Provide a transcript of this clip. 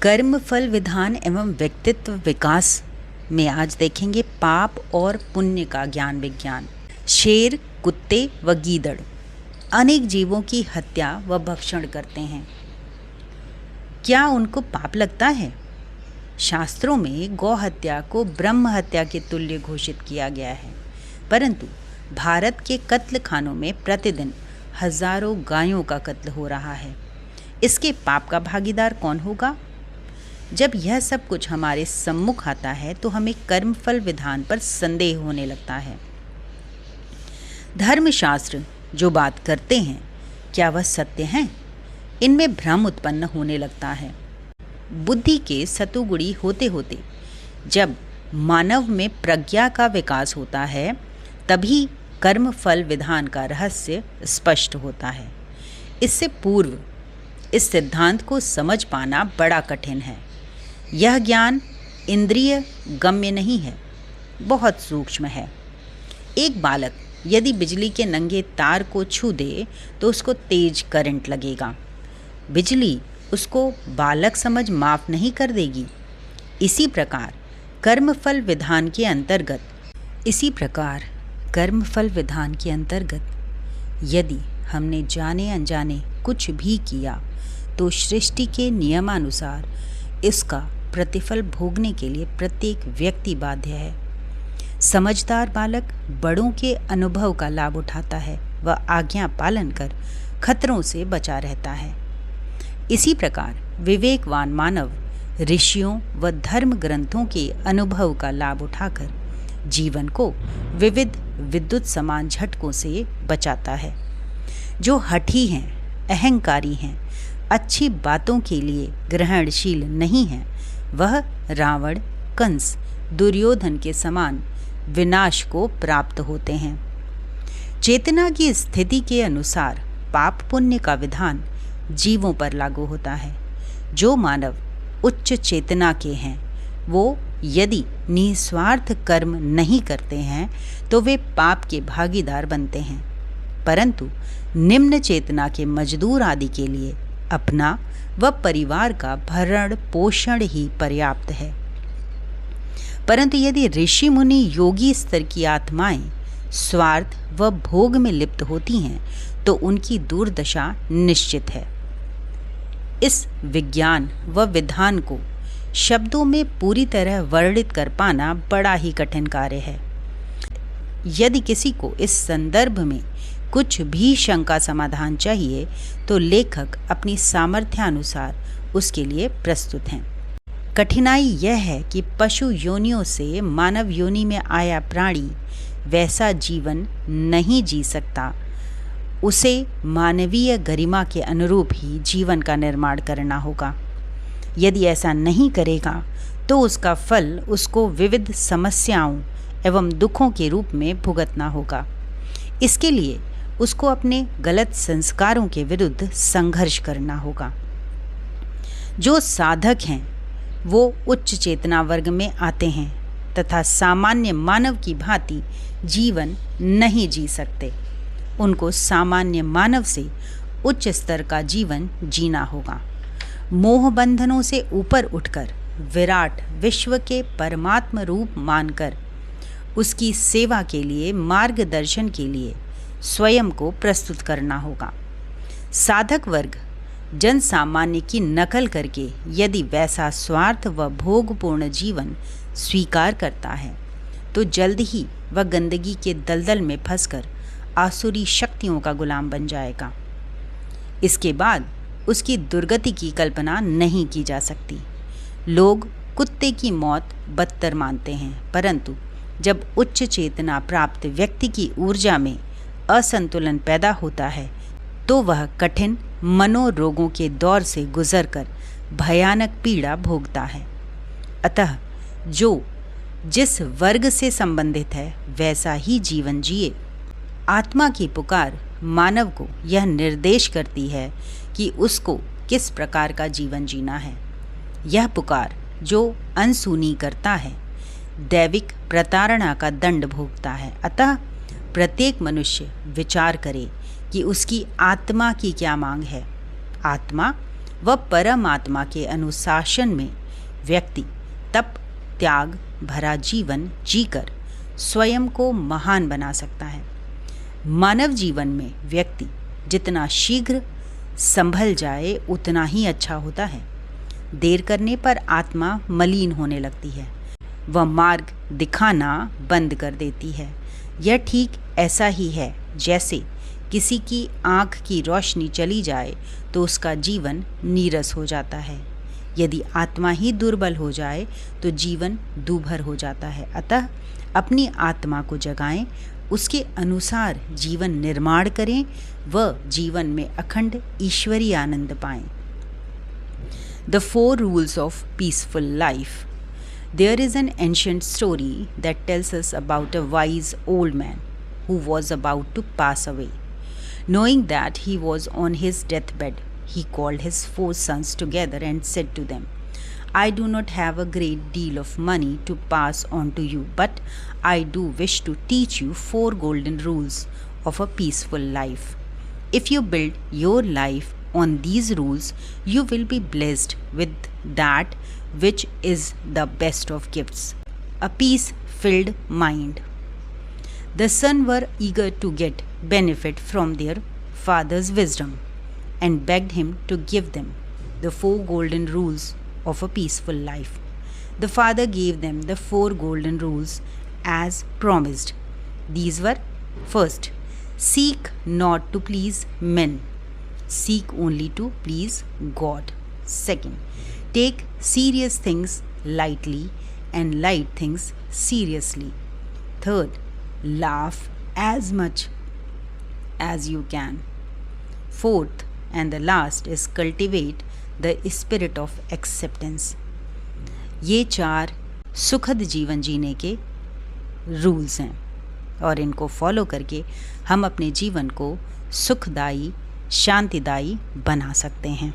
कर्म फल विधान एवं व्यक्तित्व विकास में आज देखेंगे पाप और पुण्य का ज्ञान विज्ञान। शेर, कुत्ते व गीदड़ अनेक जीवों की हत्या व भक्षण करते हैं। क्या उनको पाप लगता है? शास्त्रों में गौ हत्या को ब्रह्म हत्या के तुल्य घोषित किया गया है, परंतु भारत के कत्ल खानों में प्रतिदिन हजारों गायों का कत्ल हो रहा है। इसके पाप का भागीदार कौन होगा? जब यह सब कुछ हमारे सम्मुख आता है तो हमें कर्मफल विधान पर संदेह होने लगता है। धर्मशास्त्र जो बात करते हैं, क्या वह सत्य हैं? इनमें भ्रम उत्पन्न होने लगता है। बुद्धि के सतुगुणी होते होते जब मानव में प्रज्ञा का विकास होता है, तभी कर्म फल विधान का रहस्य स्पष्ट होता है। इससे पूर्व इस सिद्धांत को समझ पाना बड़ा कठिन है। यह ज्ञान इंद्रिय गम्य नहीं है, बहुत सूक्ष्म है। एक बालक यदि बिजली के नंगे तार को छू दे तो उसको तेज करंट लगेगा। बिजली उसको बालक समझ माफ नहीं कर देगी। इसी प्रकार कर्मफल विधान के अंतर्गत यदि हमने जाने अनजाने कुछ भी किया तो सृष्टि के नियमानुसार इसका प्रतिफल भोगने के लिए प्रत्येक व्यक्ति बाध्य है। समझदार बालक बड़ों के अनुभव का लाभ उठाता है व आज्ञा पालन कर खतरों से बचा रहता है। इसी प्रकार विवेकवान मानव ऋषियों व धर्म ग्रंथों के अनुभव का लाभ उठाकर जीवन को विविध विद्युत समान झटकों से बचाता है। जो हठी हैं, अहंकारी हैं, अच्छी बातों के लिए ग्रहणशील नहीं हैं, वह रावण, कंस, दुर्योधन के समान विनाश को प्राप्त होते हैं। चेतना की स्थिति के अनुसार पाप पुण्य का विधान जीवों पर लागू होता है। जो मानव उच्च चेतना के हैं, वो यदि निस्वार्थ कर्म नहीं करते हैं तो वे पाप के भागीदार बनते हैं, परंतु निम्न चेतना के मजदूर आदि के लिए अपना व परिवार का भरण पोषण ही पर्याप्त है। परंतु यदि ऋषि मुनि योगी स्तर की आत्माएं स्वार्थ व भोग में लिप्त होती हैं तो उनकी दुर्दशा निश्चित है। इस विज्ञान व विधान को शब्दों में पूरी तरह वर्णित कर पाना बड़ा ही कठिन कार्य है। यदि किसी को इस संदर्भ में कुछ भी शंका समाधान चाहिए तो लेखक अपनी सामर्थ्यानुसार उसके लिए प्रस्तुत हैं। कठिनाई यह है कि पशु योनियों से मानव योनि में आया प्राणी वैसा जीवन नहीं जी सकता। उसे मानवीय गरिमा के अनुरूप ही जीवन का निर्माण करना होगा। यदि ऐसा नहीं करेगा तो उसका फल उसको विविध समस्याओं एवं दुखों के रूप में भुगतना होगा। इसके लिए उसको अपने गलत संस्कारों के विरुद्ध संघर्ष करना होगा। जो साधक हैं वो उच्च चेतना वर्ग में आते हैं तथा सामान्य मानव की भांति जीवन नहीं जी सकते। उनको सामान्य मानव से उच्च स्तर का जीवन जीना होगा। मोह बंधनों से ऊपर उठकर विराट विश्व के परमात्म रूप मानकर उसकी सेवा के लिए, मार्गदर्शन के लिए स्वयं को प्रस्तुत करना होगा। साधक वर्ग जन सामान्य की नकल करके यदि वैसा स्वार्थ व भोगपूर्ण जीवन स्वीकार करता है तो जल्द ही वह गंदगी के दलदल में फंसकर आसुरी शक्तियों का गुलाम बन जाएगा। इसके बाद उसकी दुर्गति की कल्पना नहीं की जा सकती। लोग कुत्ते की मौत बदतर मानते हैं, परंतु जब उच्च चेतना प्राप्त व्यक्ति की ऊर्जा में असंतुलन पैदा होता है तो वह कठिन मनोरोगों के दौर से गुजरकर भयानक पीड़ा भोगता है। अतः जो जिस वर्ग से संबंधित है वैसा ही जीवन जिए। आत्मा की पुकार मानव को यह निर्देश करती है कि उसको किस प्रकार का जीवन जीना है। यह पुकार जो अनसुनी करता है दैविक प्रताड़ना का दंड भोगता है। अतः प्रत्येक मनुष्य विचार करे कि उसकी आत्मा की क्या मांग है। आत्मा व परमात्मा के अनुशासन में व्यक्ति तप त्याग भरा जीवन जीकर स्वयं को महान बना सकता है। मानव जीवन में व्यक्ति जितना शीघ्र संभल जाए उतना ही अच्छा होता है। देर करने पर आत्मा मलिन होने लगती है, वह मार्ग दिखाना बंद कर देती है। यह ठीक ऐसा ही है जैसे किसी की आँख की रोशनी चली जाए तो उसका जीवन नीरस हो जाता है। यदि आत्मा ही दुर्बल हो जाए तो जीवन दूभर हो जाता है। अतः अपनी आत्मा को जगाएं, उसके अनुसार जीवन निर्माण करें व जीवन में अखंड ईश्वरीय आनंद पाएं। The 4 rules of peaceful life. There is an ancient story that tells us about a wise old man who was about to pass away. Knowing that he was on his deathbed, he called his 4 sons together and said to them, I do not have a great deal of money to pass on to you, but I do wish to teach you 4 golden rules of a peaceful life. If you build your life on these rules, you will be blessed with that which is the best of gifts, a peace-filled mind. The sons were eager to get benefit from their father's wisdom and begged him to give them the 4 golden rules of a peaceful life. The father gave them the 4 golden rules as promised. These were: first, seek not to please men, seek only to please God. Second, take serious things lightly and light things seriously. Third, laugh as much as you can. Fourth and the last is cultivate the spirit of acceptance. ये 4 सुखद जीवन जीने के rules हैं और इनको follow करके हम अपने जीवन को सुखदायी शांतिदायी बना सकते हैं।